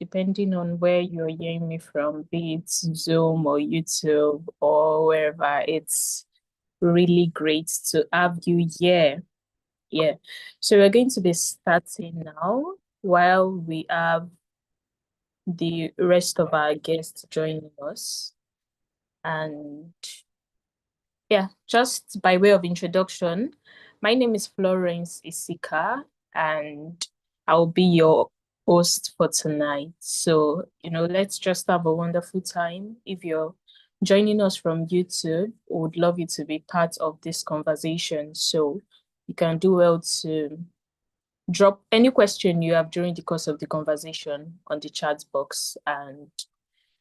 depending on where you're hearing me from, be it Zoom or YouTube or wherever. It's really great to have you here. Yeah. So we're going to be starting now while we have the rest of our guests joining us. And yeah, just by way of introduction, my name is Florence Isika, and I'll be your host for tonight. So, let's just have a wonderful time. If you're joining us from YouTube, we would love you to be part of this conversation. So you can do well to drop any question you have during the course of the conversation on the chat box, and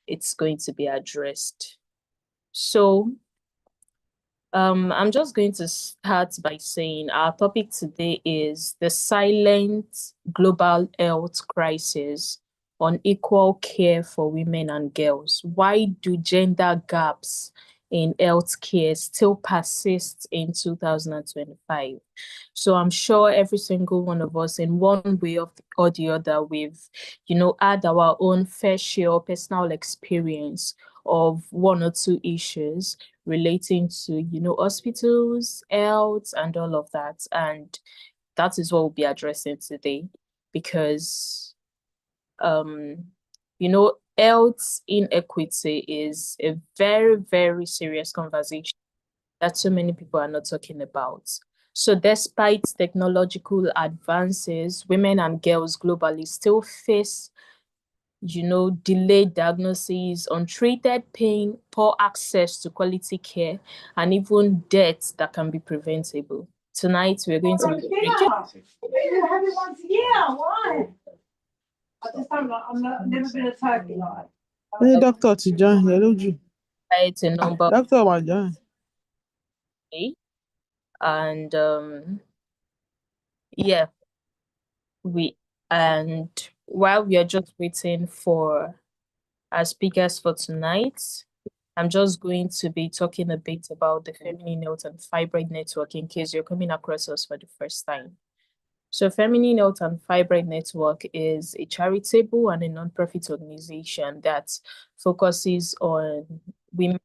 it's going to be addressed. So I'm just going to start by saying our topic today is the silent global health crisis, unequal care for women and girls. Why do gender gaps in healthcare still persist in 2025? So I'm sure every single one of us, in one way or the other, we've, had our own fair share of personal experience of one or two issues relating to, hospitals, health, and all of that. And that is what we'll be addressing today because, health inequity is a very, very serious conversation that so many people are not talking about. So despite technological advances, women and girls globally still face delayed diagnoses, untreated pain, poor access to quality care, and even deaths that can be preventable. Tonight, we're going to be Why? I just don't like, I've never been a turkey like. Hey, Doctor Tijan, hello, you. It's a number Doctor Wajan. And yeah, while we are just waiting for our speakers for tonight, I'm just going to be talking a bit about the Feminine Health and Fibroid Network in case you're coming across us for the first time. So Feminine Health and Fibroid Network is a charitable and a non-profit organization that focuses on women.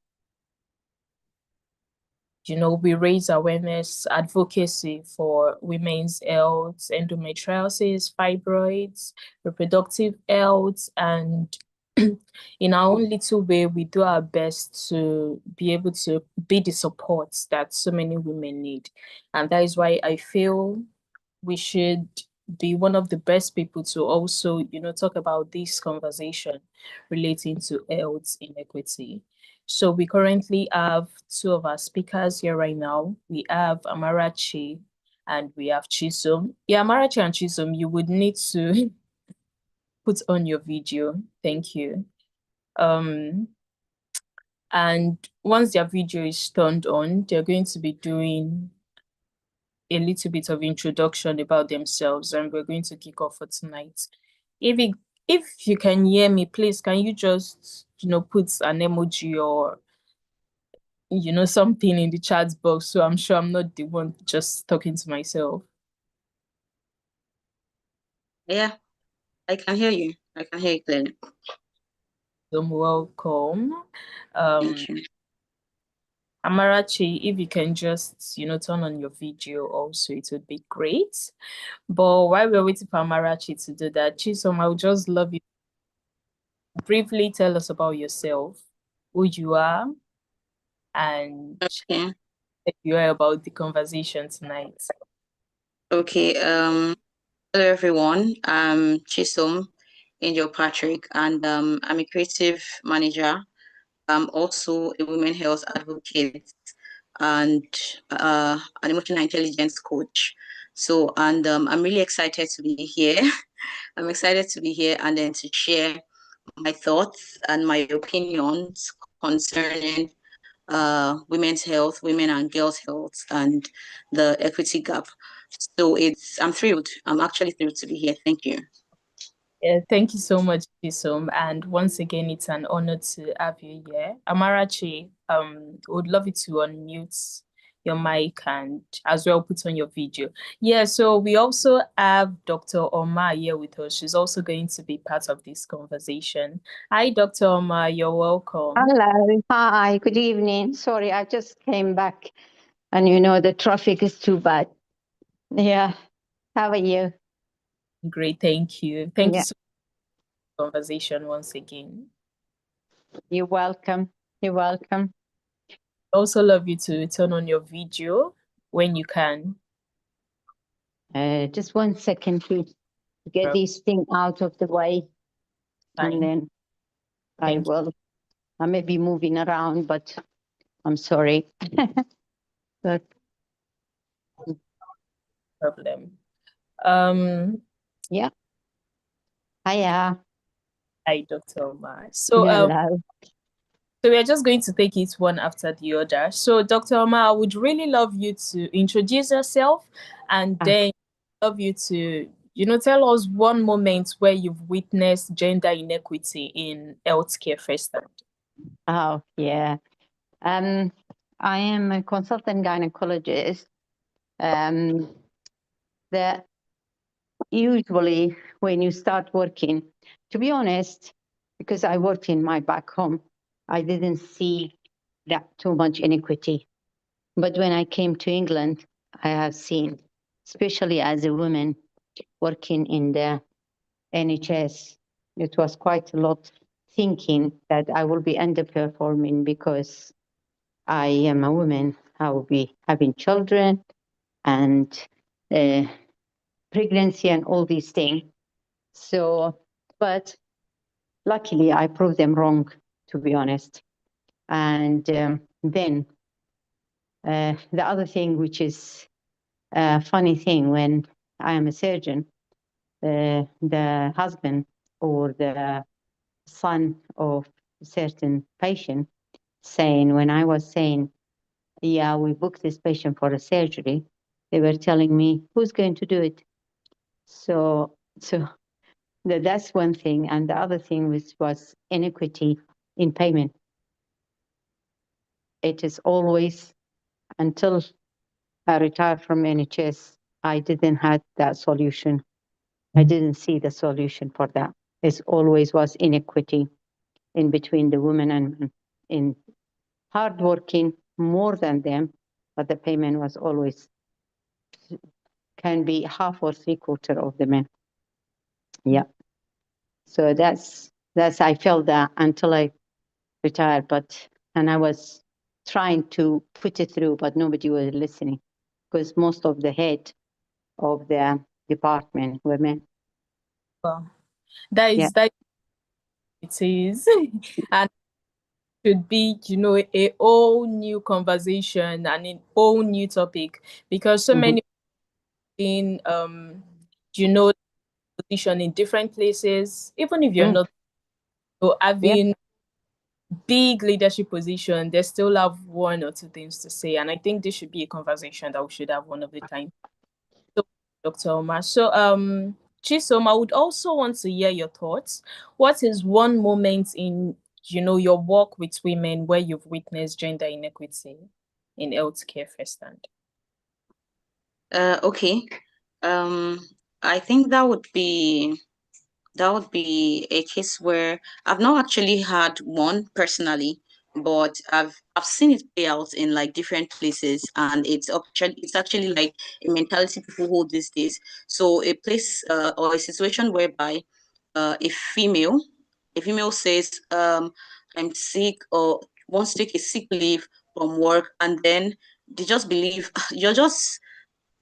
We raise awareness, advocacy for women's health, endometriosis, fibroids, reproductive health, and in our own little way, we do our best to be able to be the support that so many women need. And that is why I feel we should be one of the best people to also, talk about this conversation relating to health inequity. So we currently have two of our speakers here right now. We have Amarachi and we have Chisom. Yeah, Amarachi and Chisom, you would need to put on your video. Thank you. And once their video is turned on, they're going to be doing a little bit of introduction about themselves, and we're going to kick off for tonight. If you can hear me, please, can you just, put an emoji or, something in the chat box so I'm sure I'm not the one just talking to myself. Yeah, I can hear you. I can hear you clearly. Welcome. Thank you. Amarachi, if you can just, turn on your video also, it would be great. But while we're waiting for Amarachi to do that, Chisom, I would just love you to briefly tell us about yourself, who you are, and Okay. you are about the conversation tonight. Okay. Hello everyone. I'm Chisom Angel Patrick, and I'm a creative manager. I'm also a women health advocate and an emotional intelligence coach. So, and I'm really excited to be here. I'm excited to be here and then to share my thoughts and my opinions concerning women's health, women and girls' health, and the equity gap. So I'm thrilled. I'm actually thrilled to be here. Thank you. Yeah, thank you so much, Chisom. And once again, it's an honor to have you here. Amarachi, would love you to unmute your mic and as well put on your video. Yeah, so we also have Dr. Omar here with us. She's also going to be part of this conversation. Hi, Dr. Omar, you're welcome. Hello, hi, good evening. Sorry, I just came back and the traffic is too bad. Yeah, how are you? Great, thank you. Thank Yeah. you so much for the conversation once again. You're welcome. You're welcome. Also love you to turn on your video when you can. Just 1 second, please, to get this thing out of the way. Fine. And then Thank you. I may be moving around, but I'm sorry. But Problem. yeah. Hiya. Hi, Dr. Omar. So Hello. so we're just going to take it one after the other. So Dr. Omar, I would really love you to introduce yourself and then love you to, tell us one moment where you've witnessed gender inequity in healthcare firsthand. Oh, yeah. I am a consultant gynecologist. That usually when you start working, to be honest, because I worked in my back home, I didn't see that too much inequity. But when I came to England, I have seen, especially as a woman working in the NHS, it was quite a lot thinking that I will be underperforming because I am a woman. I will be having children and pregnancy and all these things. So, but luckily I proved them wrong, to be honest. And then the other thing, which is a funny thing, when I am a surgeon, the husband or the son of a certain patient saying, when I was saying, yeah, we booked this patient for a surgery, they were telling me, who's going to do it? So that's one thing. And the other thing was inequity in payment. It is always, until I retired from NHS, I didn't have that solution. I didn't see the solution for that. It always was inequity in between the women and men, in hardworking more than them, but the payment was always, can be half or 3/4 of the men. Yeah. So that's I felt that until I retired, and I was trying to put it through, but nobody was listening because most of the head of the department were men. Well, that it is. And should be, a whole new conversation and a whole new topic because so many in position in different places, even if you're not having big leadership position, they still have one or two things to say. And I think this should be a conversation that we should have one of the time. So, Dr. Omar. So, Chisom, I would also want to hear your thoughts. What is one moment in, your work with women where you've witnessed gender inequity in healthcare firsthand? Okay. I think that would be a case where I've not actually had one personally, but I've seen it play out in like different places, and it's actually like a mentality people hold these days. So a place or a situation whereby a female says I'm sick or wants to take a sick leave from work, and then they just believe you're just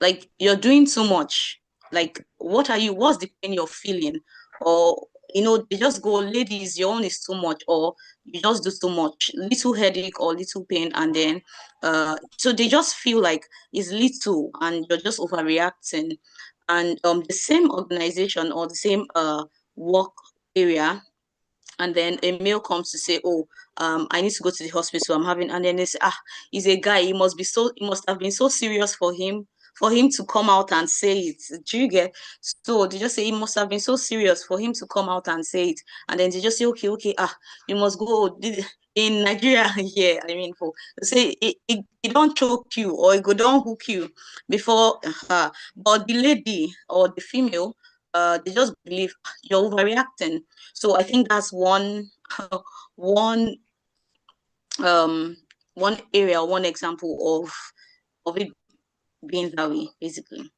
like you're doing too much. Like, what's the pain you're feeling? Or they just go, ladies, your own is too much, or you just do too much, little headache or little pain, and then so they just feel like it's little and you're just overreacting. And the same organization or the same work area, and then a male comes to say, oh, I need to go to the hospital, I'm having, and then they say, he's a guy, he must have been so serious for for him to come out and say it. Do you get? So they just say it must have been so serious for him to come out and say it. And then they just say, okay, you must go. In Nigeria, yeah, I mean, for say it don't choke you or it go don't hook you before but the lady or the female, they just believe you're overreacting. So I think that's one one one area, one example of it being that way, basically.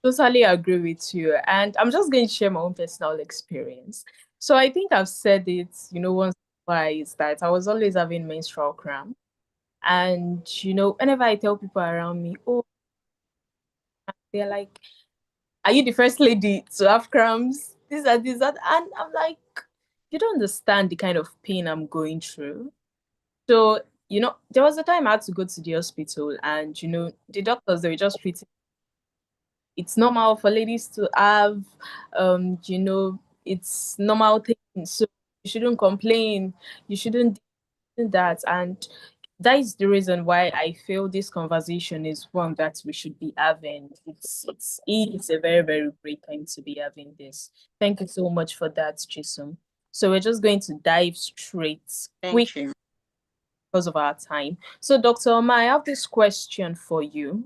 Totally agree with you. And I'm just going to share my own personal experience. So I think I've said it, once or twice, that I was always having menstrual cramp. And, whenever I tell people around me, oh, they're like, are you the first lady to have cramps? This and this, that. And I'm like, you don't understand the kind of pain I'm going through. So, there was a time I had to go to the hospital and, the doctors, they were just treating. It's normal for ladies to have, it's normal thing. So you shouldn't complain. You shouldn't do that. And that is the reason why I feel this conversation is one that we should be having. It's a very, very great time to be having this. Thank you so much for that, Chisom. So we're just going to dive straight Thank you. because of our time. So Dr. Oma, I have this question for you.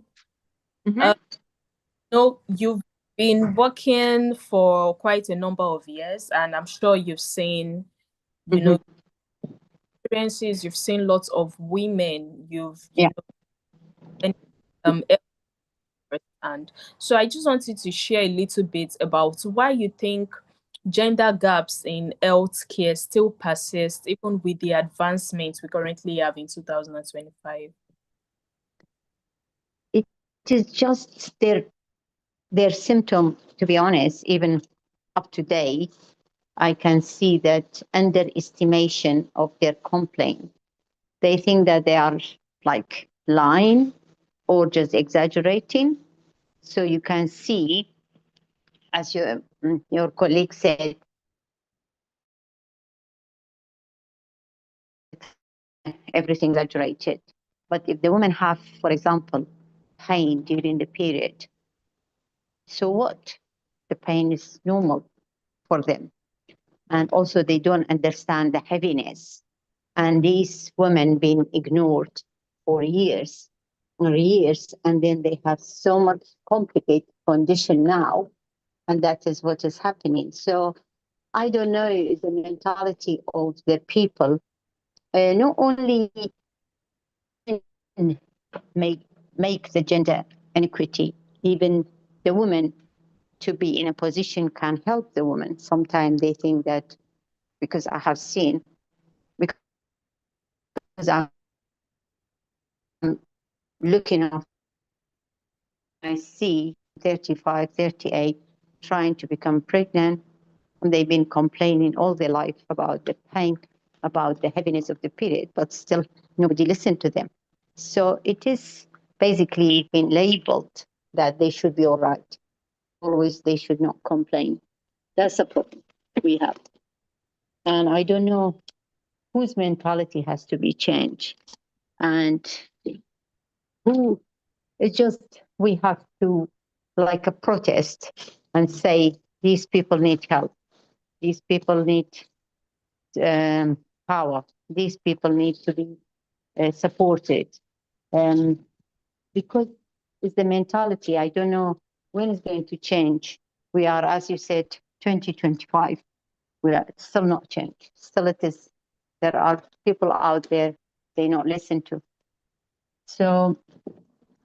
You've been working for quite a number of years, and I'm sure you've seen, experiences, you've seen lots of women, and so I just wanted to share a little bit about why you think gender gaps in healthcare still persist even with the advancements we currently have in 2025. It is just their symptom, to be honest. Even up to date, I can see that underestimation of their complaint. They think that they are like lying or just exaggerating. So you can see, as your colleague said, everything exaggerated. But if the women have, for example, pain during the period, so what? The pain is normal for them. And also they don't understand the heaviness. And these women being ignored for years or years, and then they have so much complicated condition now, and that is what is happening. So I don't know the mentality of the people, not only make the gender inequity, even the women to be in a position can help the woman. Sometimes they think that, because I have seen, because I'm looking up, I see 35, 38 trying to become pregnant, and they've been complaining all their life about the pain, about the heaviness of the period, but still nobody listened to them. So it is basically been labeled that they should be all right. Always they should not complain. That's a problem we have. And I don't know whose mentality has to be changed. And who, it's just, we have to like a protest and say, these people need help. These people need power. These people need to be supported. Because it's the mentality. I don't know when it's going to change. We are, as you said, 2025. We are still not changed. Still it is, there are people out there they not listen to. So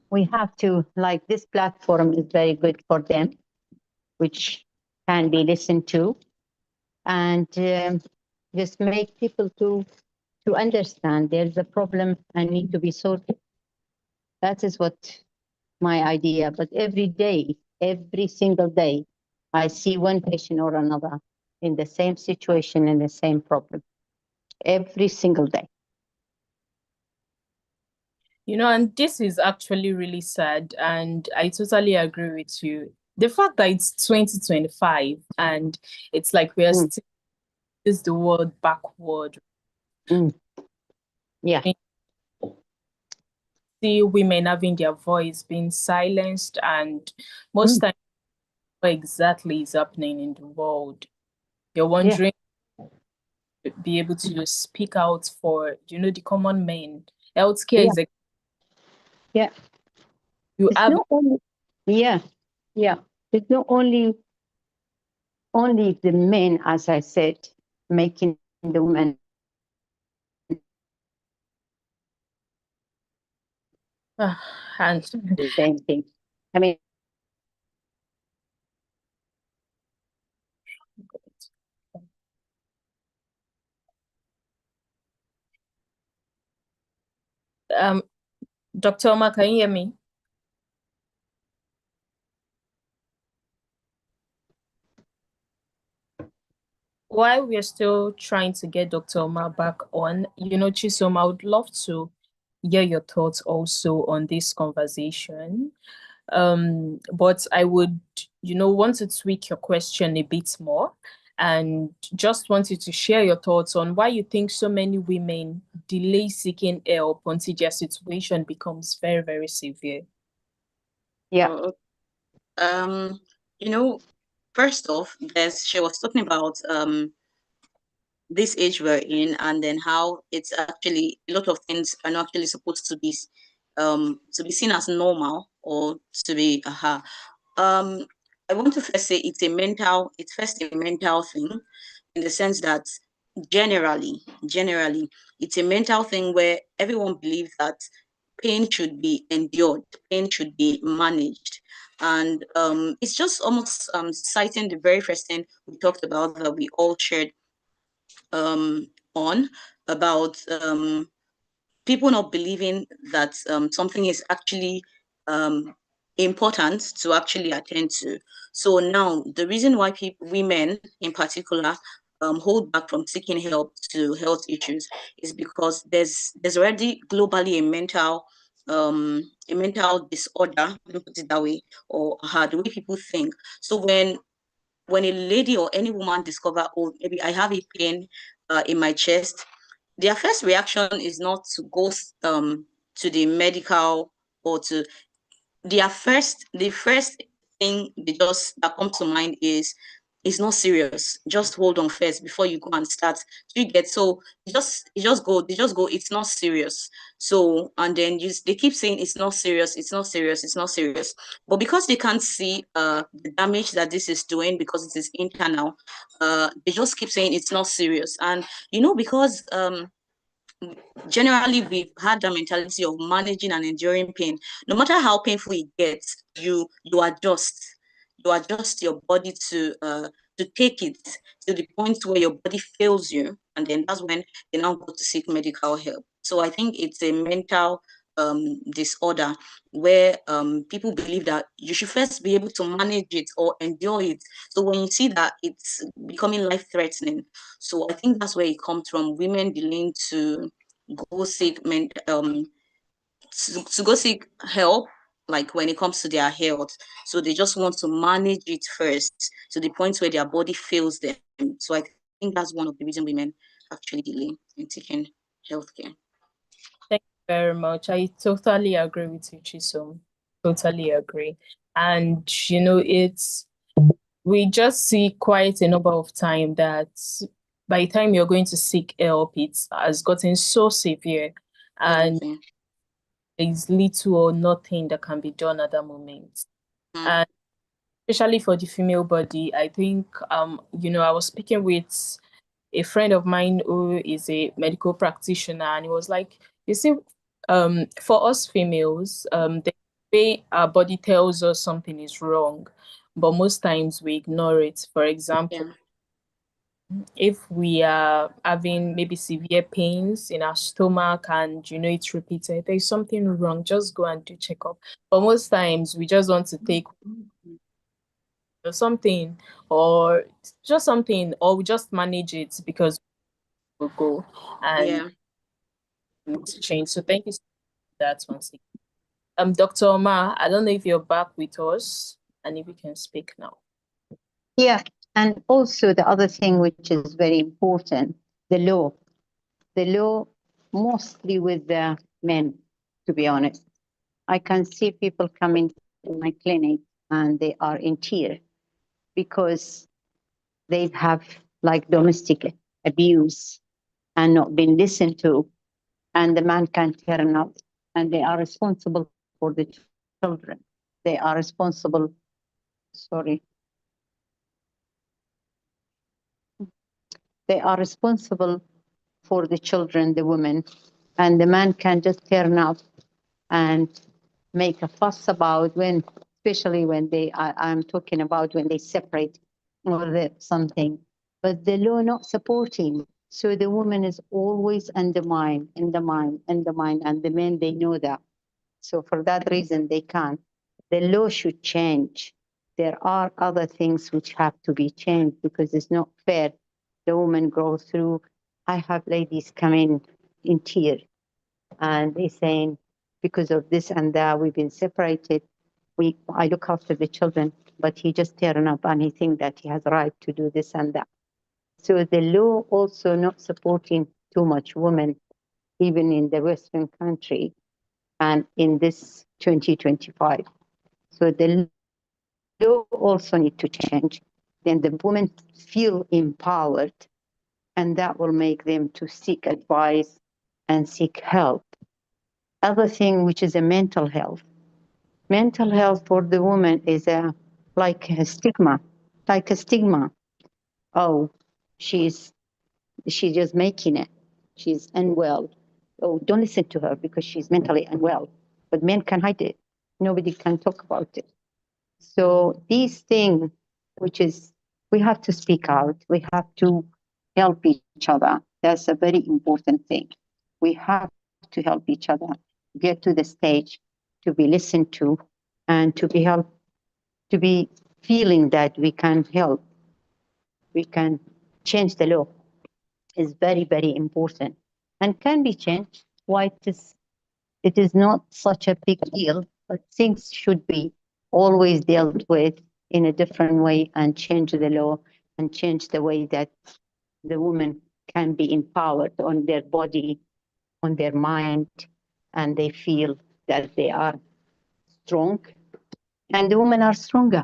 we have to, like, this platform is very good for them, which can be listened to, and just make people to understand there's a problem and need to be sorted. That is what my idea. But every day, every single day, I see one patient or another in the same situation and the same problem. Every single day. And this is actually really sad, and I totally agree with you. The fact that it's 2025 and it's like we are still is the word backward. Yeah. see women having their voice being silenced, and most times what exactly is happening in the world. You're wondering to be able to speak out for, the common men. Healthcare Yeah. is a Yeah. you It's have not only, yeah. It's not only the men, as I said, making the women and the same thing. I mean, Dr. Omar, can you hear me? While we're still trying to get Dr. Omar back on, Chisom, I would love to hear your thoughts also on this conversation. But I would, want to tweak your question a bit more and just want you to share your thoughts on why you think so many women delay seeking help until their situation becomes very, very severe. yeah. Oh, you know, first off, she was talking about this age we're in, and then how it's actually a lot of things are not actually supposed to be seen as normal or to be I want to first say it's first a mental thing, in the sense that generally it's a mental thing where everyone believes that pain should be endured, pain should be managed. And it's just almost citing the very first thing we talked about, that we all shared on, about people not believing that something is actually important to actually attend to. So now the reason why women in particular hold back from seeking help to health issues is because there's already globally a mental disorder, let me put it that way, or the way people think. So when a lady or any woman discover, oh, maybe I have a pain in my chest, their first reaction is not to go to the medical, or to the first thing that comes to mind is, it's not serious. Just hold on first before you go and start. You get, so they just go, it's not serious. So, and then they keep saying it's not serious, it's not serious, it's not serious. But because they can't see the damage that this is doing, because it is internal, they just keep saying it's not serious. And because generally we've had the mentality of managing and enduring pain. No matter how painful it gets, you adjust your body to take it to the point where your body fails you, and then that's when you now go to seek medical help. So I think it's a mental disorder where people believe that you should first be able to manage it or endure it. So when you see that it's becoming life-threatening, so I think that's where it comes from. Women dealing to go seek to go seek help, like when it comes to their health. So they just want to manage it first to the point where their body fails them. So I think that's one of the reasons women actually delay in taking healthcare. Thank you very much. I totally agree with you, Chisom. Totally agree. And we just see quite a number of time that by the time you're going to seek help, it has gotten so severe, and Definitely. there's little or nothing that can be done at that moment. And especially for the female body, I think I was speaking with a friend of mine who is a medical practitioner, and he was like, you see, for us females, the way our body tells us something is wrong, but most times we ignore it. For example, if we are having maybe severe pains in our stomach and it's repeated, there's something wrong, just go and do checkup. But most times we just want to take something, or just something, or we just manage it because we'll go and Yeah. to change. So thank you for that once again. Dr. Omar, I don't know if you're back with us and if you can speak now. Yeah. And also the other thing which is very important, the law mostly with the men, to be honest. I can see people coming to my clinic and they are in tears because they have like domestic abuse and not been listened to, and the man can turn up, and they are responsible for the children. They are responsible, sorry. They are responsible for the children, the women, and the man can just turn up and make a fuss about when, especially when I'm talking about when they separate or something, but the law not supporting. So the woman is always undermined, and the men, they know that. So for that reason, they can't. The law should change. There are other things which have to be changed because it's not fair. The woman goes through. I have ladies come in tears, and they saying, because of this and that, we've been separated. I look after the children, but he just turn up and he think that he has a right to do this and that. So the law also not supporting too much women, even in the Western country and in this 2025. So the law also need to change. Then the women feel empowered, and that will make them to seek advice and seek help. Other thing, which is a mental health. Mental health for the woman is like a stigma. Oh, she's just making it. She's unwell. Oh, don't listen to her because she's mentally unwell. But men can hide it. Nobody can talk about it. So these things, which is, we have to speak out. We have to help each other. That's a very important thing. We have to help each other, get to the stage to be listened to and to be helped, to be feeling that we can help. We can change the law. Is very, very important and can be changed. Why it is not such a big deal, but things should be always dealt with in a different way and change the law and change the way that the woman can be empowered on their body, on their mind, and they feel that they are strong. And the women are stronger.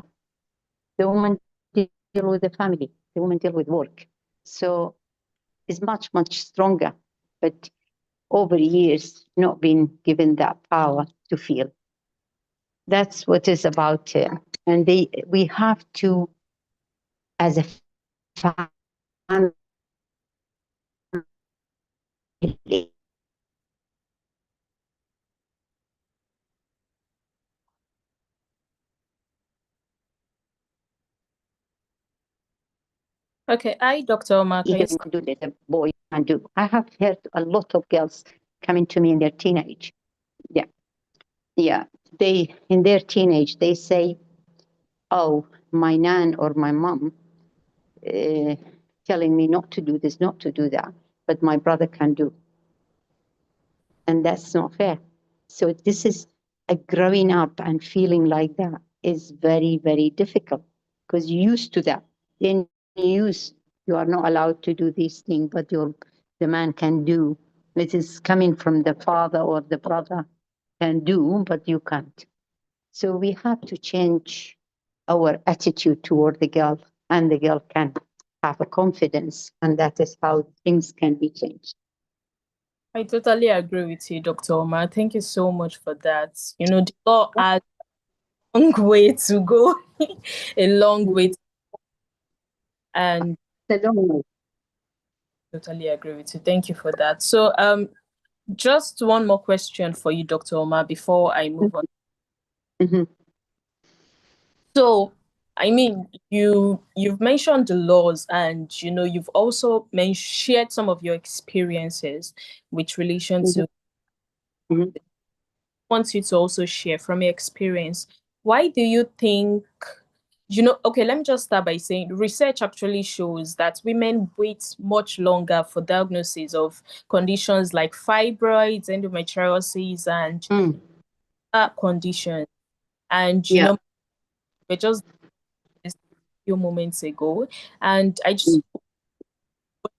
The women deal with the family, the women deal with work. So it's much, much stronger. But over years, not been given that power to feel. That's what it's about. And we have to, as a family, Okay, hi, Dr. Omar. Can you even do that a boy can do. I have heard a lot of girls coming to me in their teenage. Yeah. They, in their teenage, they say, oh, my nan or my mom telling me not to do this, not to do that, but my brother can do. And that's not fair. So this is a growing up and feeling like that is very, very difficult because you're used to that. Then you are not allowed to do these things, but the man can do. It is coming from the father or the brother can do, but you can't. So we have to change our attitude toward the girl, and the girl can have a confidence, and that is how things can be changed. I totally agree with you, Dr. Omar. Thank you so much for that. You know, the law has a long way to go, a long way. And totally agree with you. Thank you for that. So, just one more question for you, Dr. Omar, before I move on. Mm-hmm. So, I mean, you've mentioned the laws, and you know, you've also shared some of your experiences with relation to. Mm-hmm. Want you to also share from your experience. Why do you think? You know, okay, let me just start by saying research actually shows that women wait much longer for diagnosis of conditions like fibroids, endometriosis, and conditions. And you know, we just a few moments ago, and I just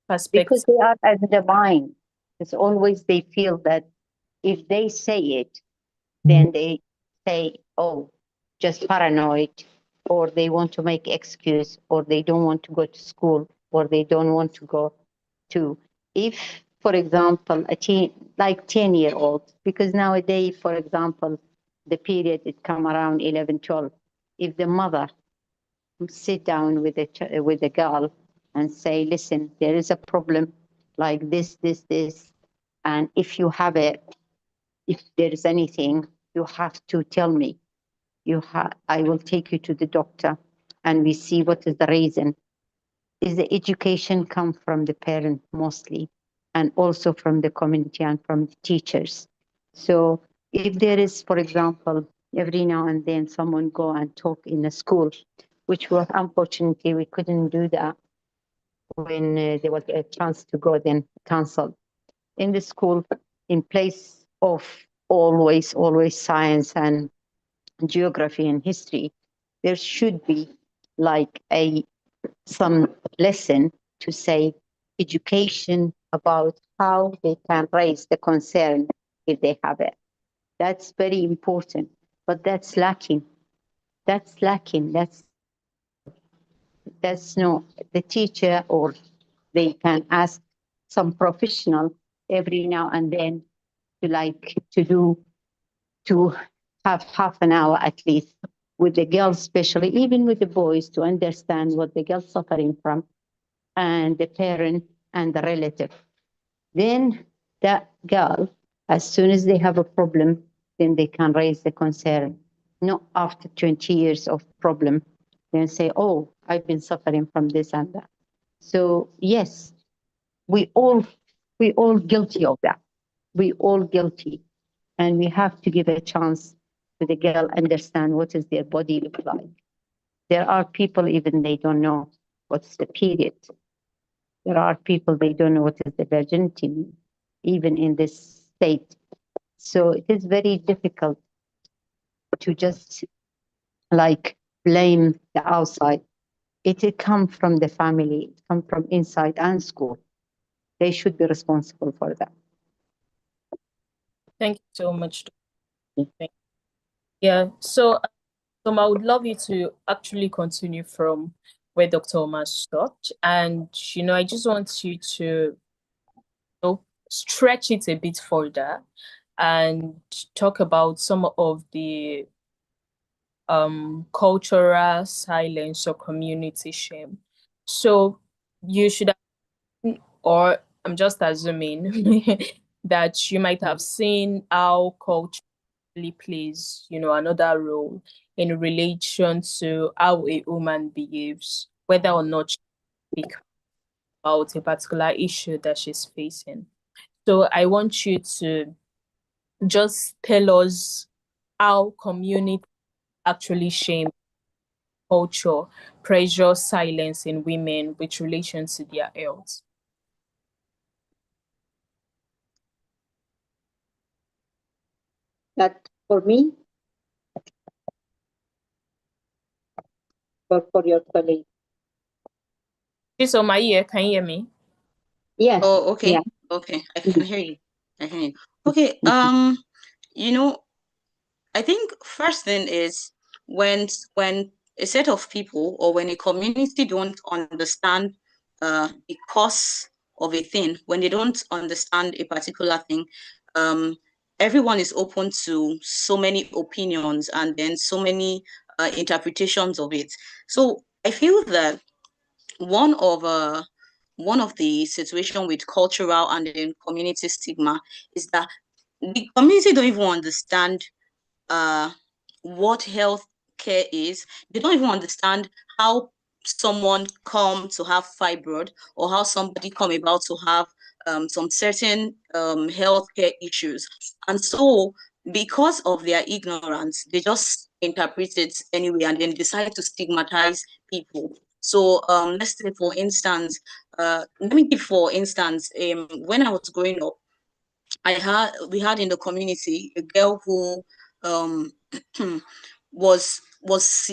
perspective because they are as the mind. It's always they feel that if they say it, then they say, oh, just paranoid, or they want to make excuse, or they don't want to go to school, or they don't want to go to. If, for example, a teen, like 10-year-old, because nowadays, for example, the period it come around 11, 12. If the mother sit down with the girl and say, listen, there is a problem like this, and if you have it, if there is anything, you have to tell me. I will take you to the doctor, and we see what is the reason. Is the education come from the parent mostly, and also from the community and from the teachers. So if there is, for example, every now and then someone go and talk in a school, which was unfortunately we couldn't do that when there was a chance to go then cancelled. In the school, in place of always science and geography and history, there should be like some lesson to say education about how they can raise the concern if they have it. That's very important, but that's lacking. That's lacking. That's no the teacher, or they can ask some professional every now and then to have half an hour at least with the girls, especially even with the boys, to understand what the girl's suffering from, and the parent and the relative. Then that girl, as soon as they have a problem, then they can raise the concern. Not after 20 years of problem, then say, oh, I've been suffering from this and that. So yes, we all guilty of that. We all guilty. And we have to give a chance to the girl understand what is their body look like. There are people even they don't know what's the period. There are people they don't know what is the virginity mean, even in this state. So it is very difficult to just like blame the outside. It come from the family, it come from inside and school. They should be responsible for that. Thank you so much. Yeah, so I would love you to actually continue from where Dr. Omar stopped. And, I just want you to stretch it a bit further and talk about some of the cultural silence or community shame. So you should have, or I'm just assuming that you might have seen how culture plays, another role in relation to how a woman behaves, whether or not she speaks about a particular issue that she's facing. So I want you to just tell us how community actually shame culture, pressure, silence in women with relation to their health. That for me, or for your colleague? So my ear, can you hear me? Yes. Oh, okay. Yeah. Okay, I can hear you. I can hear you. Okay, I think first thing is when a set of people or when a community don't understand the cause of a thing, when they don't understand a particular thing, everyone is open to so many opinions and then so many interpretations of it. So I feel that one of the situation with cultural and then community stigma is that the community don't even understand what health care is. They don't even understand how someone come to have fibroid or how somebody come about to have some certain healthcare issues. And so because of their ignorance, they just interpret it anyway and then decide to stigmatize people. So let's say for instance, let me give for instance, when I was growing up, we had in the community a girl who um was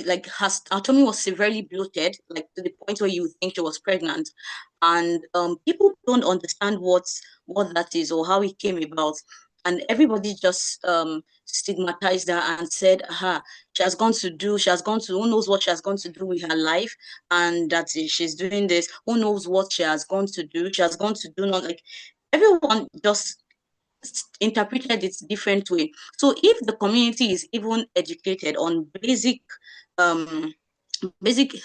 like her tummy was severely bloated, like to the point where you think she was pregnant, and people don't understand what that is or how it came about. and everybody just stigmatized her and said, she has gone to, who knows what she has gone to do with her life, and that she's doing this, who knows what she has gone to do, not like, everyone just interpreted it different way. So if the community is even educated on basic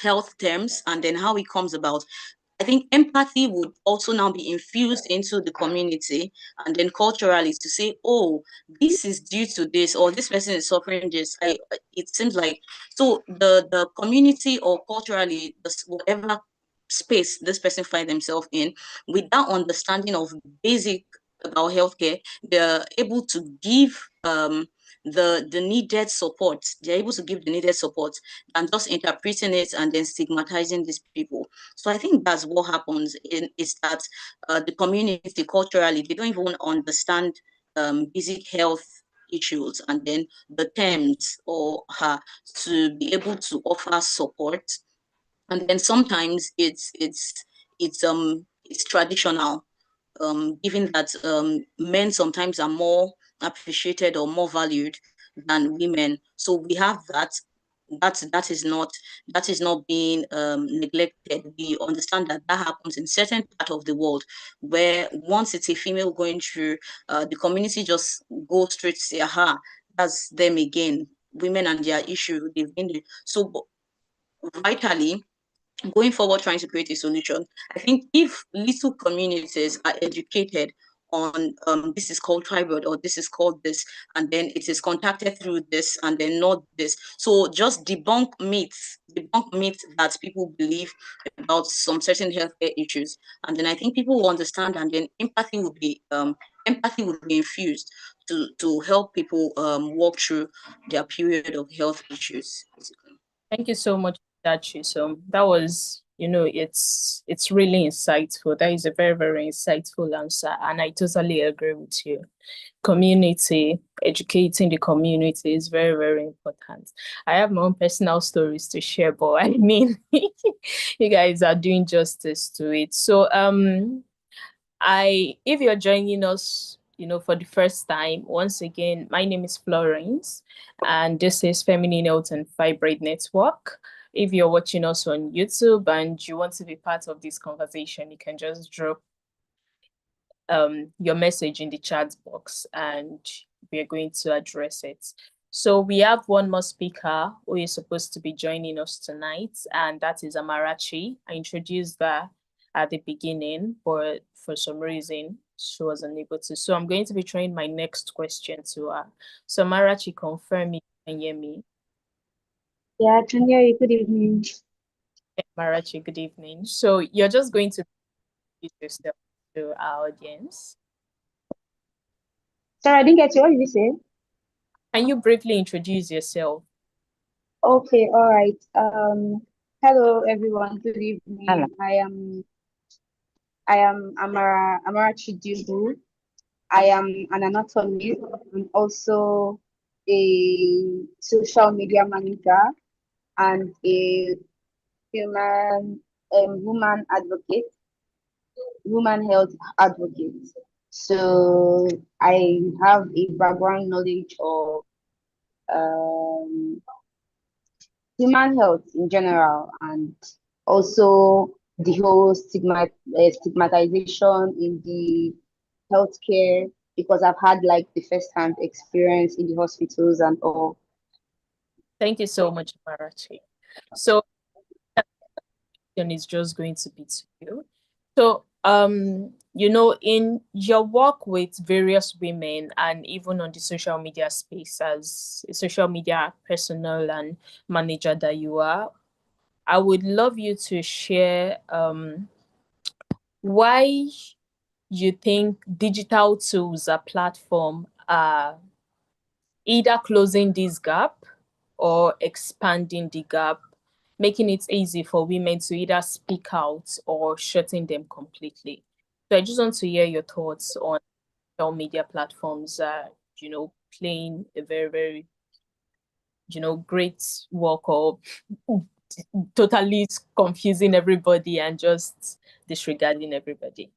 health terms and then how it comes about, I think empathy would also now be infused into the community, and then culturally to say, oh, this is due to this, or this person is suffering this. It seems like, so the community or culturally, whatever space this person finds themselves in, with that understanding of basic about healthcare, they're able to give the needed support. They're able to give the needed support and just interpreting it and then stigmatizing these people. So I think that's what happens is that the community culturally, they don't even understand basic health issues, and then the terms or her to be able to offer support. And then sometimes it's traditional, given that men sometimes are more appreciated or more valued than women. So we have that. That is not being neglected. We understand that happens in certain part of the world, where once it's a female going through, the community just go straight to say, that's them again, women and their issue. They've been there. So vitally, going forward, trying to create a solution. I think if little communities are educated on this is called tribal, or this is called this, and then it is contacted through this, and then not this. So just debunk myths that people believe about some certain healthcare issues, and then I think people will understand, and then empathy will be infused to help people walk through their period of health issues, basically. Thank you so much for that, Chisom. That was, it's really insightful. That is a very, very insightful answer. And I totally agree with you. Community, educating the community is very, very important. I have my own personal stories to share, but I mean, you guys are doing justice to it. So if you're joining us, for the first time, once again, my name is Florence, and this is Feminine Health and Fibroid Network. If you're watching us on YouTube and you want to be part of this conversation, you can just drop your message in the chat box and we're going to address it. So we have one more speaker who is supposed to be joining us tonight, and that is Amarachi. I introduced her at the beginning, but for some reason she wasn't able to. So I'm going to be throwing my next question to her. So Amarachi, confirm you can hear me. Yeah, I can hear you. Good evening. Amarachi, good evening. So you're just going to introduce yourself to our audience. Sorry, I didn't get you. What did you say? Can you briefly introduce yourself? Okay, all right. Hello everyone. Good evening. Hello. I am Amarachi Dubu. I am an anatomist and also a social media manager and a woman health advocate. So I have a background knowledge of human health in general, and also the whole stigmatization in the healthcare, because I've had like the first-hand experience in the hospitals and all. Thank you so much, Amarachi. So is just going to be to you. So in your work with various women and even on the social media space as a social media personnel and manager that you are, I would love you to share why you think digital tools or platform are either closing this gap or expanding the gap, making it easy for women to either speak out or shutting them completely. So I just want to hear your thoughts on social media platforms, playing a very, very, great work of totally confusing everybody and just disregarding everybody.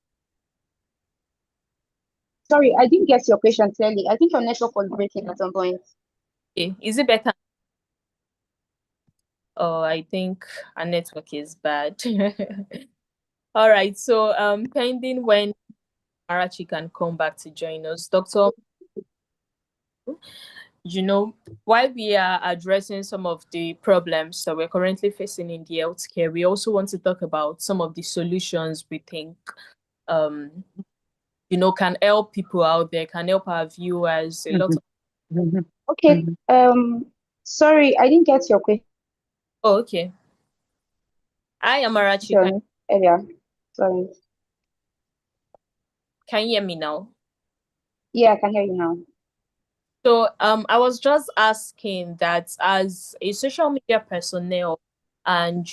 Sorry, I didn't get your question clearly. I think your network was breaking at some point. Okay, is it better? Oh, I think our network is bad. All right, so pending when Marachi can come back to join us, Dr. While we are addressing some of the problems that we're currently facing in the healthcare, we also want to talk about some of the solutions we think can help people out there, can help our viewers a lot of. Okay. Sorry, I didn't get your question Oh, okay. Hi, Amarachi. earlier. Sorry. Can you hear me now? Yeah, I can hear you now. So I was just asking that as a social media personnel and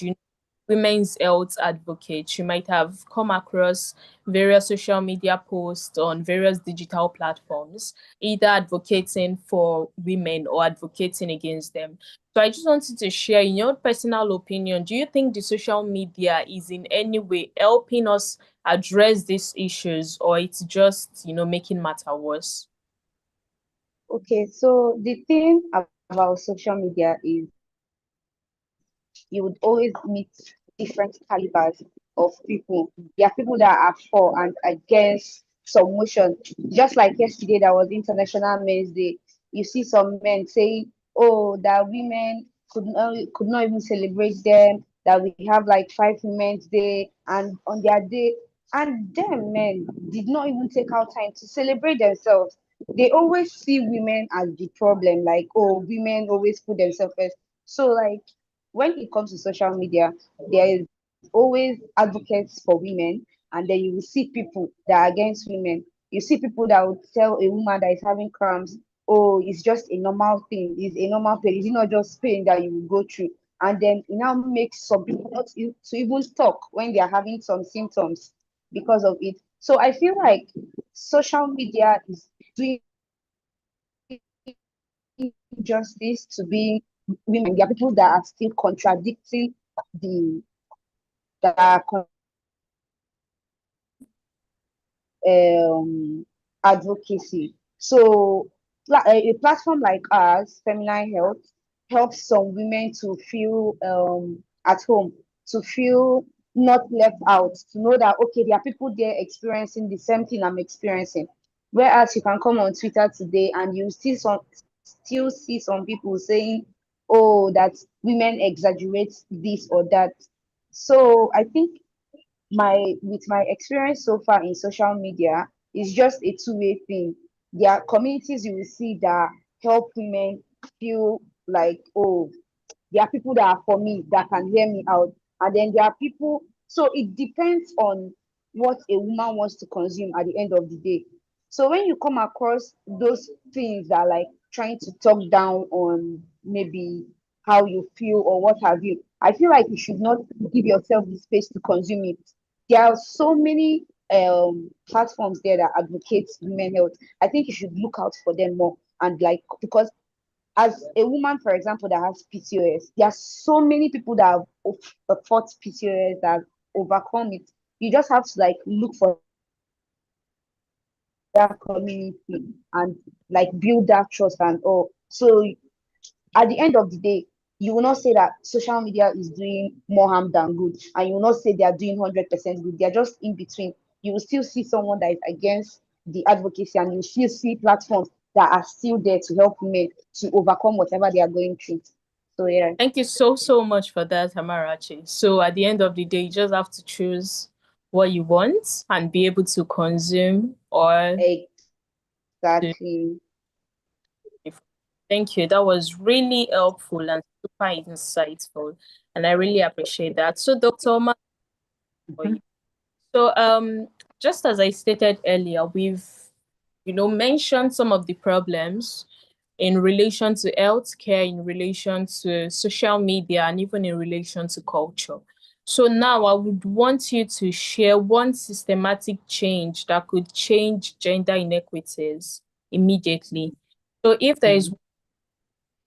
women's health advocate, you might have come across various social media posts on various digital platforms, either advocating for women or advocating against them. So I just wanted to share, in your personal opinion, do you think the social media is in any way helping us address these issues, or it's just, making matter worse? Okay, so the thing about social media is you would always meet different calibers of people. There are people that are for and against some motion. Just like yesterday, that was International Men's Day. You see some men saying, "Oh, that women could not even celebrate them. That we have like 5 Women's Day, and on their day, and them men did not even take out time to celebrate themselves. They always see women as the problem, like, oh, women always put themselves first. So like when it comes to social media, there is always advocates for women, and then you will see people that are against women. You see people that would tell a woman that is having cramps, oh, it's just a normal thing, it's a normal pain, it's not just pain that you will go through. And then it now makes some people not to even talk when they are having some symptoms because of it. So I feel like social media is doing justice to being women. There are people that are still contradicting the that advocacy. So a platform like ours, Feminine Health, helps some women to feel at home, to feel not left out, to know that okay, there are people there experiencing the same thing I'm experiencing. Whereas you can come on Twitter today and you still see some people saying, oh, that women exaggerate this or that. So I think with my experience so far in social media, it's just a two-way thing. There are communities you will see that help women feel like, oh, there are people that are for me, that can hear me out. And then there are people, so it depends on what a woman wants to consume at the end of the day. So when you come across those things that are like trying to talk down on maybe how you feel or what have you, I feel like you should not give yourself the space to consume it. There are so many platforms there that advocate women health. I think you should look out for them more, and like, because as a woman, for example, that has PCOS, there are so many people that have fought PCOS, that have overcome it. You just have to like look for that community and like build that trust and all. So at the end of the day, you will not say that social media is doing more harm than good, and you will not say they are doing 100% good. They are just in between. You will still see someone that is against the advocacy, and you still see platforms that are still there to help women to overcome whatever they are going through. So yeah. Thank you so much for that, Amarachi. So at the end of the day, you just have to choose what you want and be able to consume or Exactly. Thank you. That was really helpful and super insightful. And I really appreciate that. So Dr. Omar, so just as I stated earlier, we've mentioned some of the problems in relation to healthcare, in relation to social media, and even in relation to culture. So now I would want you to share one systematic change that could change gender inequities immediately. So if there is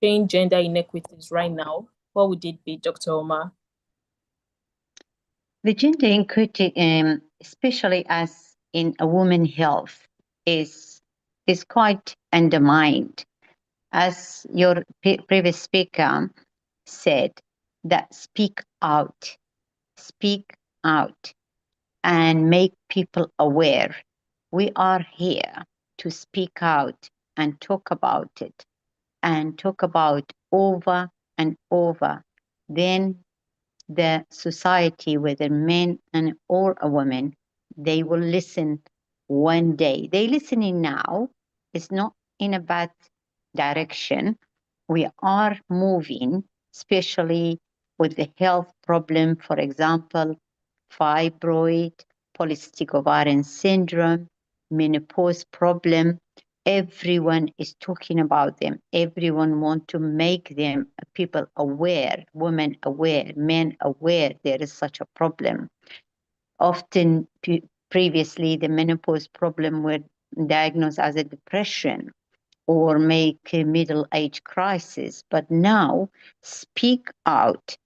change gender inequities right now, what would it be, Dr. Omar? The gender inequity, especially as in a woman health, is quite undermined. As your previous speaker said, that speak out, and make people aware. We are here to speak out and talk about it, and talk about over and over. Then the society, whether men and or a woman, they will listen one day. They listening now. It's not in a bad direction. We are moving, especially with the health problem, for example, fibroid, polycystic ovarian syndrome, menopause problem. Everyone is talking about them. Everyone want to make them people aware, women aware, men aware there is such a problem. Often previously the menopause problem were diagnosed as a depression or make a middle age crisis. But now speak out,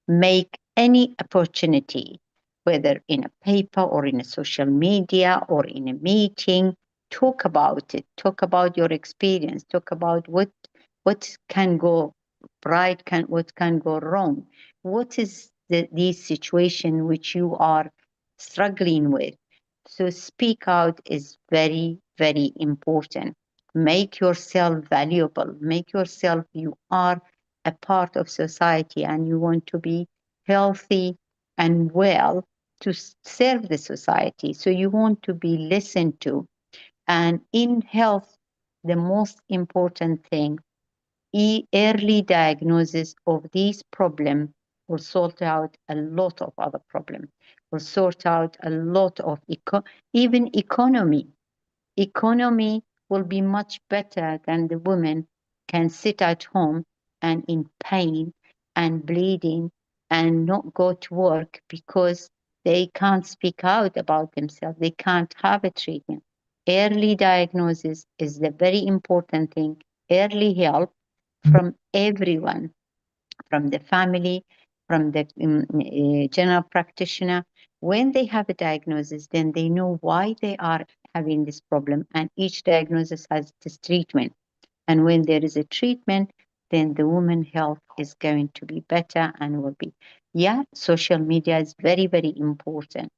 make any opportunity, whether in a paper or in a social media or in a meeting, talk about it, talk about your experience, talk about what can go right, what can go wrong, what is the situation which you are struggling with. So speak out is very, very important. Make yourself valuable, make yourself, you are a part of society and you want to be healthy and well to serve the society. So you want to be listened to. And in health, the most important thing, early diagnosis of these problems will sort out a lot of other problems, will sort out a lot of even economy. Economy will be much better than the women can sit at home and in pain and bleeding and not go to work because they can't speak out about themselves. They can't have a treatment. Early diagnosis is the very important thing. Early help from everyone, from the family, from the general practitioner. When they have a diagnosis, then they know why they are having this problem, and each diagnosis has this treatment. And when there is a treatment, then the woman health is going to be better and will be. Yeah, social media is very, very important.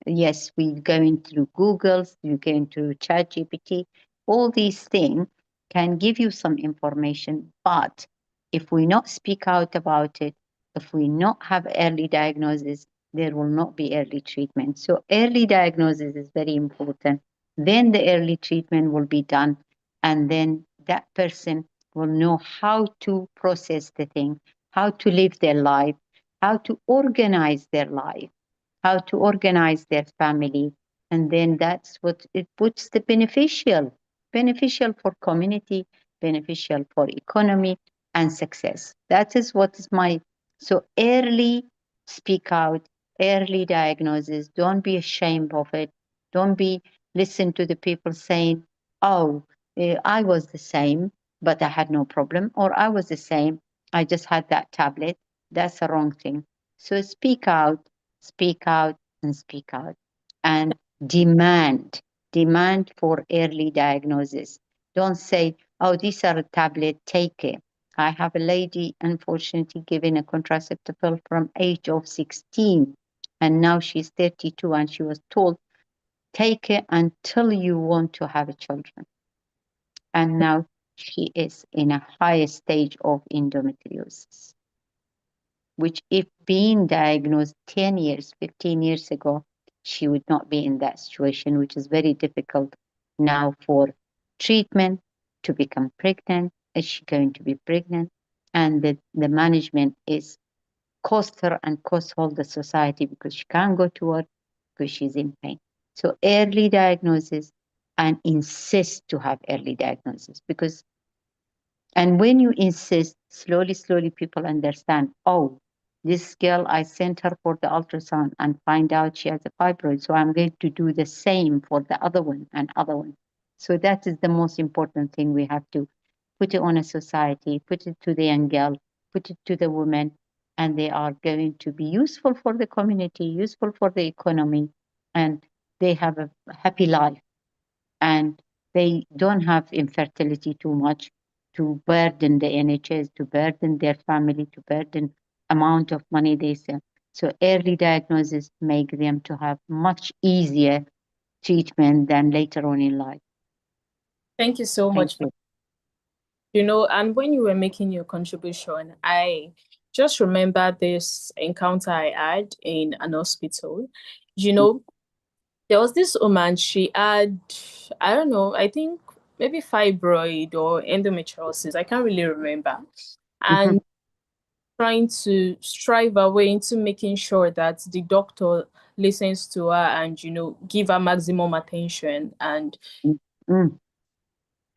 Yes, we're going through Google's, you're going through ChatGPT. All these things can give you some information, but if we not speak out about it, if we not have early diagnosis, there will not be early treatment. So early diagnosis is very important. Then the early treatment will be done, and then that person will know how to process the thing, how to live their life, how to organize their life, how to organize their family. And then that's what it puts the beneficial for community, beneficial for economy and success. That is what is so early speak out, early diagnosis. Don't be ashamed of it. Don't be listen to the people saying, oh, I was the same, but I had no problem, or I was the same, I just had that tablet. That's the wrong thing. So speak out and speak out, and demand for early diagnosis. Don't say, oh, these are a tablet, take it. I have a lady unfortunately given a contraceptive pill from age of 16, and now she's 32, and she was told, take it until you want to have children. And now she is in a higher stage of endometriosis, which if being diagnosed 10 years, 15 years ago, she would not be in that situation, which is very difficult now for treatment to become pregnant. Is she going to be pregnant? And the management is cost her and cost all the society because she can't go to work because she's in pain. So early diagnosis, and insist to have early diagnosis, because and when you insist, slowly people understand, oh, this girl, I sent her for the ultrasound and find out she has a fibroid. So I'm going to do the same for the other one and other one. So that is the most important thing. We have to put it on a society, put it to the young girl, put it to the woman, and they are going to be useful for the community, useful for the economy, and they have a happy life. And they don't have infertility too much to burden the NHS, to burden their family, to burden amount of money they send. So early diagnosis make them to have much easier treatment than later on in life. Thank you so Thank much. you. And when you were making your contribution, I just remember this encounter I had in an hospital. There was this woman, she had, I don't know, I think maybe fibroid or endometriosis. I can't really remember. And trying to strive her way into making sure that the doctor listens to her and, give her maximum attention. And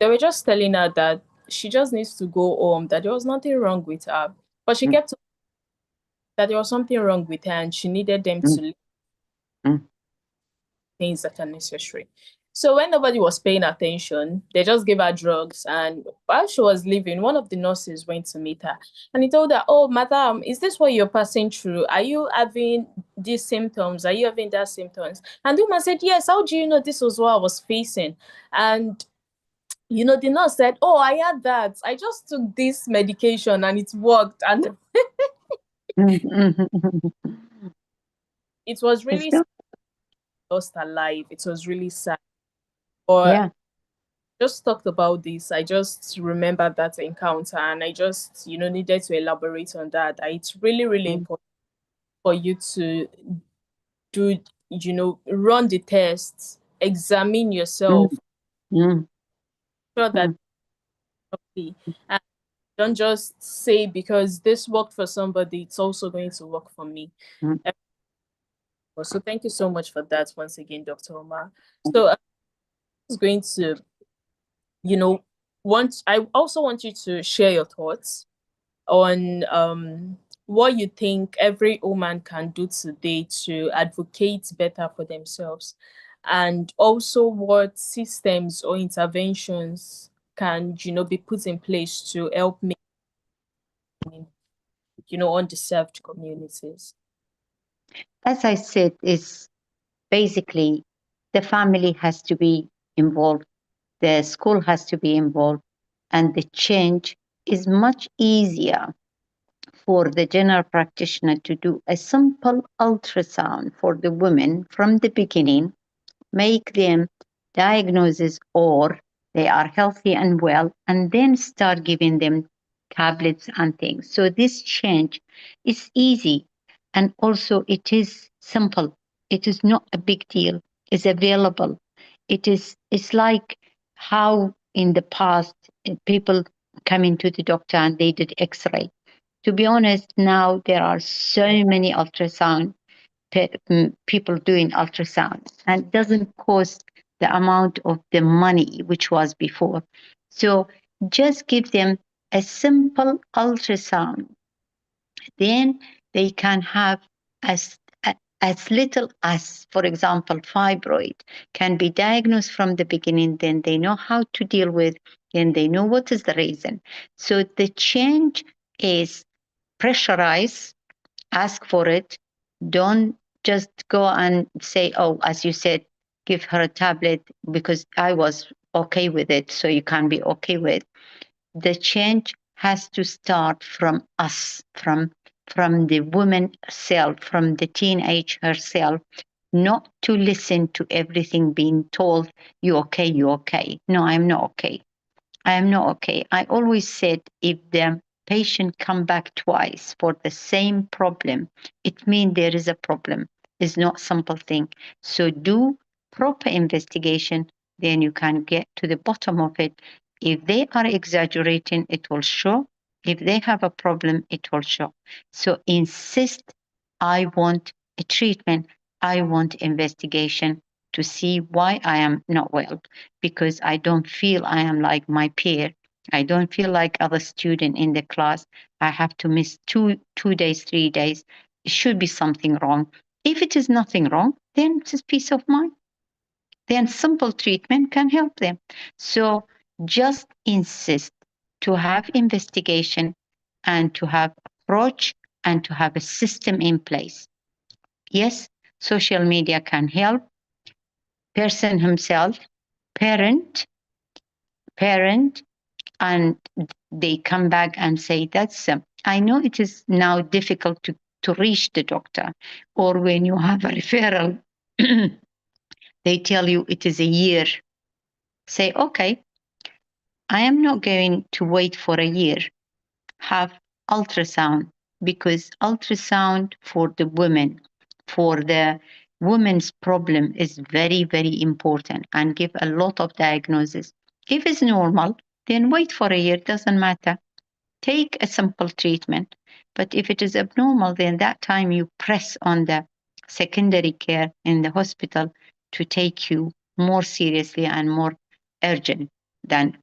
they were just telling her that she just needs to go home, that there was nothing wrong with her. But she kept that there was something wrong with her and she needed them to things that are necessary. So when nobody was paying attention, they just gave her drugs. And while she was leaving, one of the nurses went to meet her and he told her, "Oh, madam, is this what you're passing through? Are you having these symptoms? Are you having that symptoms?" And the woman said, "Yes, how do you know this was what I was facing?" And the nurse said, "Oh, I had that. I just took this medication and it worked." And it was really lost her life. It was really sad. But just talked about this. I just remembered that encounter and I just, needed to elaborate on that. It's really, really important for you to do, run the tests, examine yourself, sure that and don't just say because this worked for somebody, it's also going to work for me. So thank you so much for that once again, Dr. Omar. So I was going to, I also want you to share your thoughts on what you think every woman can do today to advocate better for themselves, and also what systems or interventions can, be put in place to help make, undeserved communities. As I said, is basically the family has to be involved, the school has to be involved, and the change is much easier for the general practitioner to do a simple ultrasound for the women from the beginning, make them diagnosis or they are healthy and well, and then start giving them tablets and things. So this change is easy, and also it is simple. It is not a big deal. It's available. It's like how in the past people come into the doctor and they did X-ray. To be honest, now there are so many ultrasound people doing ultrasound, and it doesn't cost the amount of the money which was before. So just give them a simple ultrasound. Then they can have as little as, for example, fibroid can be diagnosed from the beginning. Then they know how to deal with, and they know what is the reason. So the change is pressurize, ask for it. Don't just go and say, "Oh, as you said, give her a tablet because I was okay with it, so you can be okay with." The change has to start from us, from the woman herself, from the teenage herself, not to listen to everything being told, "You okay, you okay." No, I'm not okay. I am not okay. I always said if the patient come back twice for the same problem, it means there is a problem. It's not simple thing. So do proper investigation, then you can get to the bottom of it. If they are exaggerating, it will show. If they have a problem, it will show. So insist, I want a treatment. I want investigation to see why I am not well, because I don't feel I am like my peer. I don't feel like other student in the class. I have to miss two days, 3 days. It should be something wrong. If it is nothing wrong, then it's peace of mind. Then simple treatment can help them. So just insist to have investigation and to have approach and to have a system in place. Yes, social media can help. Person himself, parent, parent and they come back and say, that's, I know it is now difficult to reach the doctor, or when you have a referral, they tell you it is a year. Say, okay, I am not going to wait for a year. Have ultrasound, because ultrasound for the women, for the women's problem is very, very important, and give a lot of diagnosis. If it's normal, then wait for a year, doesn't matter. Take a simple treatment. But if it is abnormal, then that time you press on the secondary care in the hospital to take you more seriously and more urgent than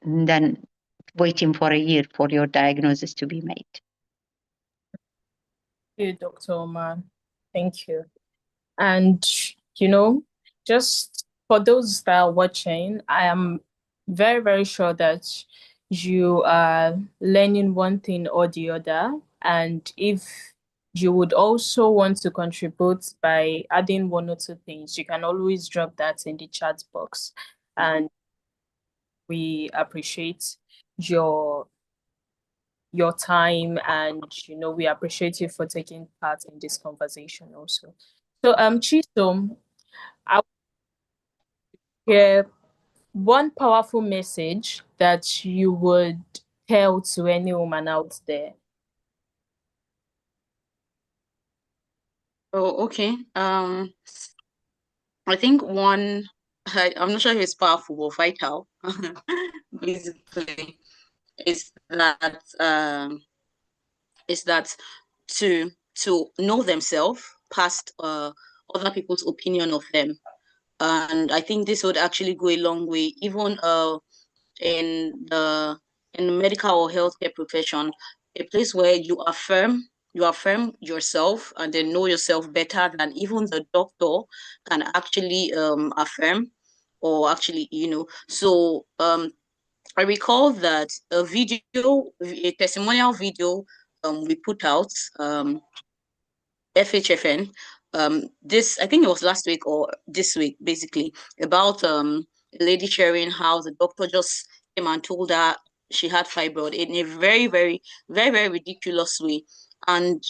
waiting for a year for your diagnosis to be made. Thank you, Dr. Oman. Thank you. And, you know, just for those that are watching, I am very, very sure that you are learning one thing or the other. And if you would also want to contribute by adding one or two things, you can always drop that in the chat box. And we appreciate your time, and we appreciate you for taking part in this conversation also. So Chisom, I hear one powerful message that you would tell to any woman out there. Oh, okay. I think one, I'm not sure if it's powerful or vital, basically, is that to know themselves past other people's opinion of them. And I think this would actually go a long way, even in the medical or healthcare profession, a place where you affirm yourself and then know yourself better than even the doctor can actually affirm, or actually, So I recall that a testimonial video we put out, FHFN, this, I think it was last week or this week, basically, about a lady sharing how the doctor just came and told her she had fibroid in a very, very, very, very ridiculous way. And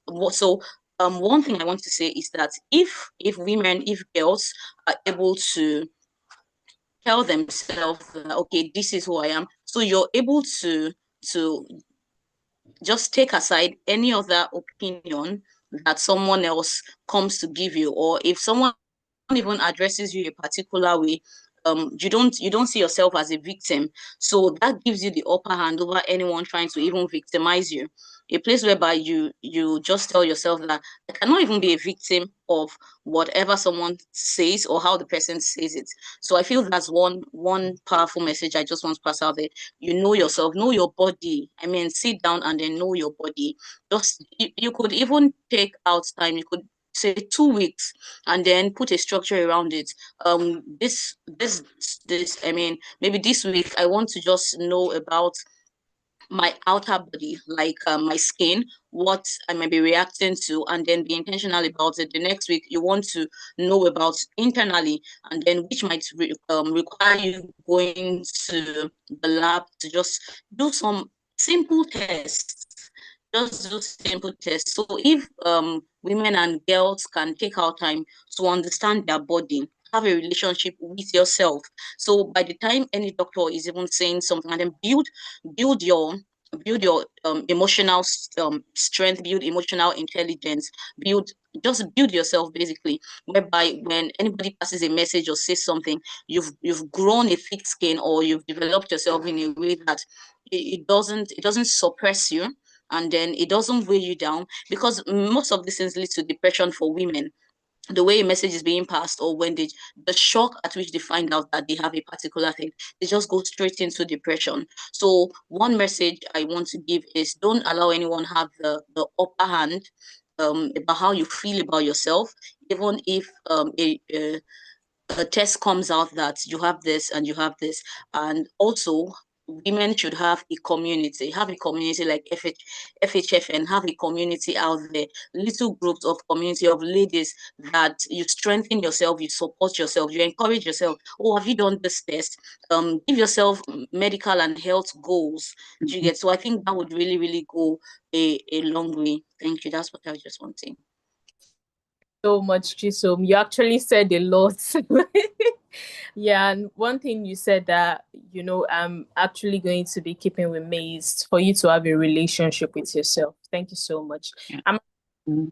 one thing I want to say is that if girls are able to tell themselves that, okay, this is who I am, so you're able to just take aside any other opinion that someone else comes to give you, or if someone even addresses you a particular way, you don't see yourself as a victim. So that gives you the upper hand over anyone trying to even victimize you. A place whereby you just tell yourself that I cannot even be a victim of whatever someone says or how the person says it. So I feel that's one powerful message I just want to pass out there. You know yourself, know your body. I mean, sit down and then know your body. Just you could even take out time. You could say 2 weeks and then put a structure around it. This I mean, maybe this week I want to just know about my outer body, like my skin, what I might be reacting to, and then be intentional about it. The next week you want to know about internally, and then which might require you going to the lab to just do some simple tests. Just do simple tests. So if women and girls can take our time to understand their body, have a relationship with yourself. So by the time any doctor is even saying something, and then build your emotional strength, build emotional intelligence, build yourself, basically, whereby when anybody passes a message or says something, you've grown a thick skin, or you've developed yourself in a way that it doesn't suppress you, and then it doesn't weigh you down, because most of these things lead to depression for women. The way a message is being passed, or when the shock at which they find out that they have a particular thing, they just go straight into depression. So one message I want to give is, don't allow anyone have the upper hand about how you feel about yourself, even if a test comes out that you have this and you have this. And also, women should have a community like FHF, and have a community out there, little groups of community of ladies that you strengthen yourself, you support yourself, you encourage yourself. Oh, have you done this test? Give yourself medical and health goals. Do you get? So I think that would really, really go a long way. Thank you. That's what I was just wanting. So much, Chisom. You actually said a lot. Yeah, and one thing you said that, I'm actually going to be keeping with me is for you to have a relationship with yourself. Thank you so much. I'm Mm.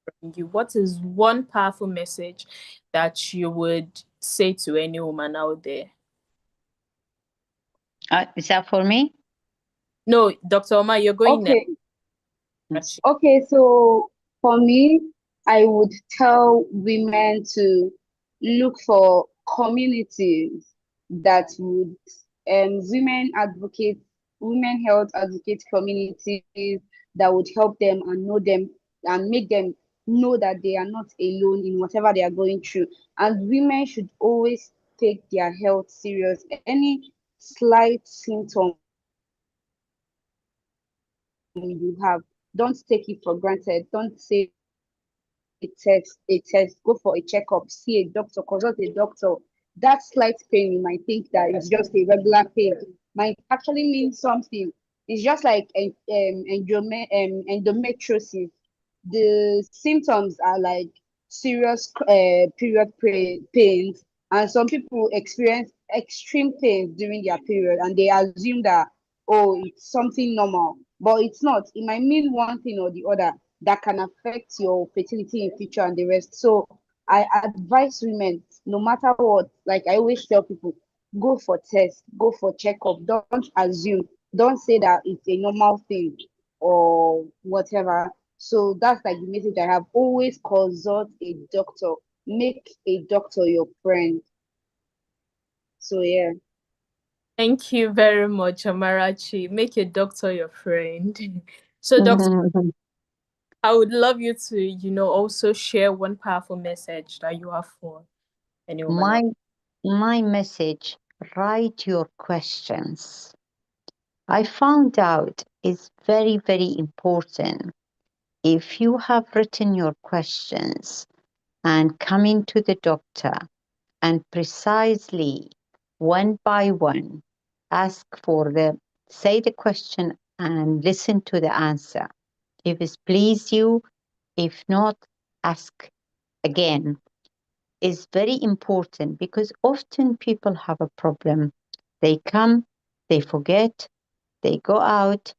asking you, what is one powerful message that you would say to any woman out there? Is that for me? No, Dr. Omar, you're going Okay. next. Okay, so for me, I would tell women to look for communities that would women health advocate communities that would help them and know them and make them know that they are not alone in whatever they are going through. And women should always take their health serious. Any slight symptom you have, don't take it for granted. Don't say a test, go for a checkup, see a doctor, consult a doctor. That slight pain, you might think that it's just a regular pain, might actually mean something. It's just like endometriosis. The symptoms are like serious period pains, and some people experience extreme pains during their period, and they assume that, oh, it's something normal, but it's not. It might mean one thing or the other that can affect your fertility in future and the rest. So I advise women, no matter what, like I always tell people, go for tests, go for checkup. Don't assume, don't say that it's a normal thing or whatever. So that's like the message I have. Always consult a doctor. Make a doctor your friend. So yeah. Thank you very much, Amarachi. Make your doctor your friend. So, Doctor, I would love you to, also share one powerful message that you have for any woman. My message, write your questions. I found out it's very, very important. If you have written your questions and coming to the doctor and precisely one by one ask for say the question and listen to the answer. If it please you, if not, ask again. Is very important because often people have a problem. They come, they forget, they go out,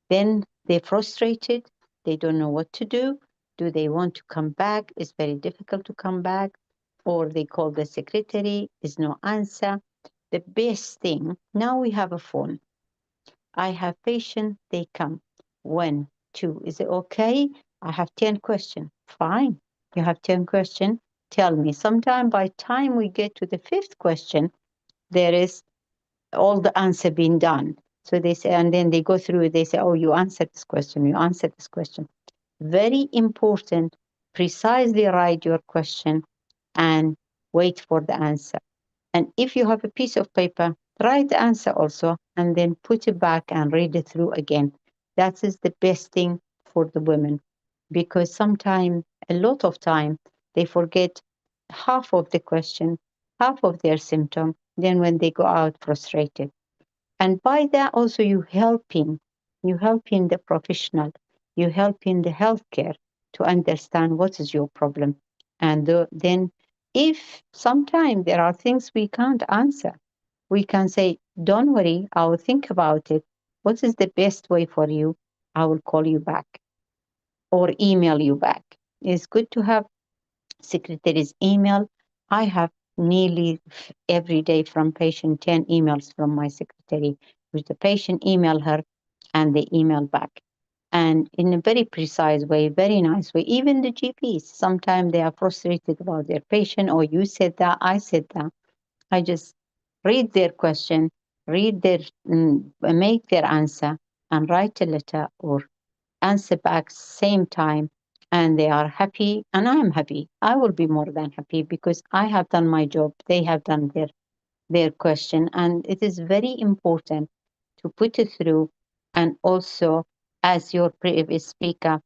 then they're frustrated, they don't know what to do. Do they want to come back? It's very difficult to come back. Or they call the secretary, there's no answer. The best thing, now we have a phone. I have patient, they come. 1, 2, is it okay? I have 10 questions. Fine, you have 10 questions. Tell me. Sometime by time we get to the 5th question, there is all the answer being done. So they say, and then they go through, they say, oh, you answered this question, you answered this question. Very important, precisely write your question and wait for the answer. And if you have a piece of paper, write the answer also, and then put it back and read it through again. That is the best thing for the women, because sometimes, a lot of time, they forget half of the question, half of their symptom, then when they go out frustrated. And by that also you helping the professional, you helping the healthcare to understand what is your problem. And then if sometimes there are things we can't answer, we can say, don't worry, I will think about it. What is the best way for you? I will call you back or email you back. It's good to have secretary's email. I have nearly every day from patient 10 emails from my secretary, which the patient email her and they email back. And in a very precise way, very nice way. Even the GPs, sometimes they are frustrated about their patient, or you said that, I said that. I just read their question, read their, make their answer, and write a letter or answer back same time, and they are happy and I am happy. I will be more than happy because I have done my job, they have done their question. And it is very important to put it through. And also, as your previous speaker,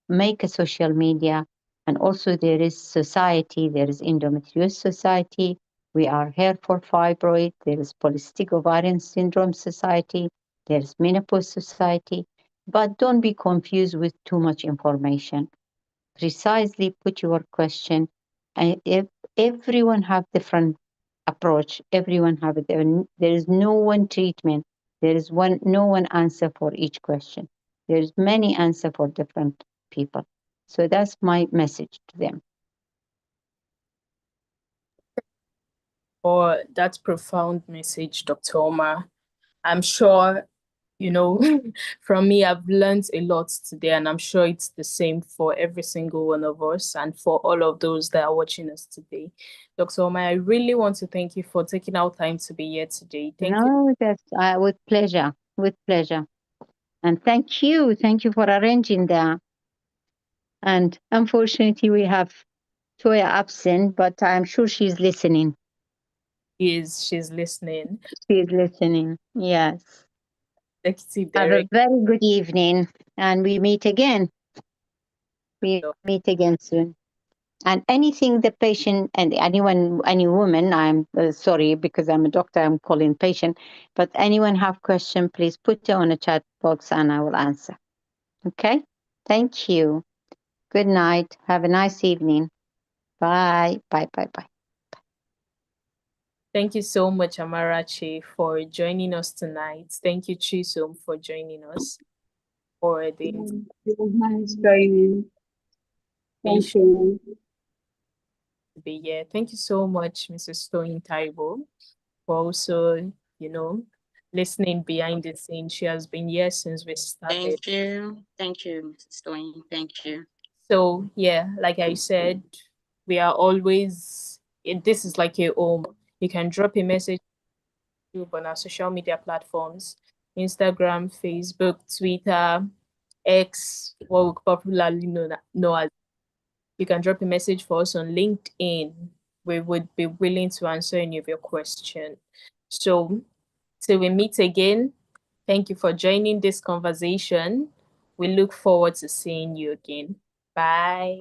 make a social media. And also there is society, there is endometriosis society. We are here for fibroid. There is polycystic ovarian syndrome society. There is menopause society. But don't be confused with too much information. Precisely put your question. And if everyone have different approach, everyone have it. There is no one treatment. There is no one answer for each question. There's many answer for different people. So that's my message to them. For that profound message, Dr. Omar. I'm sure, you know, from me, I've learned a lot today, and I'm sure it's the same for every single one of us and for all of those that are watching us today. Dr. Omar, I really want to thank you for taking our time to be here today. Thank you. No, that's with pleasure, with pleasure. And thank you for arranging that. And unfortunately, we have Toya absent, but I'm sure she's listening. She's listening. She's listening, yes. Executive Have a Director. very good evening, and we meet again. We meet again soon. And anything the patient and any woman, I'm sorry because I'm a doctor, I'm calling patient, but anyone have question, please put it on a chat box and I will answer. Okay? Thank you. Good night. Have a nice evening. Bye. Bye. Bye. Bye. Thank you so much, Amarachi, for joining us tonight. Thank you, Chisom, for joining us for the It was nice joining. Thank you. to be here. Thank you so much, Mrs. Toyin Taibo, for also, listening behind the scenes. She has been here since we started. Thank you, Mrs. Toyin. Thank you. So yeah, like I said, we are always, this is like a home. You can drop a message on our social media platforms, Instagram, Facebook, Twitter, X, what we popularly know as. You can drop a message for us on LinkedIn. We would be willing to answer any of your questions. So till we meet again, thank you for joining this conversation. We look forward to seeing you again. Bye.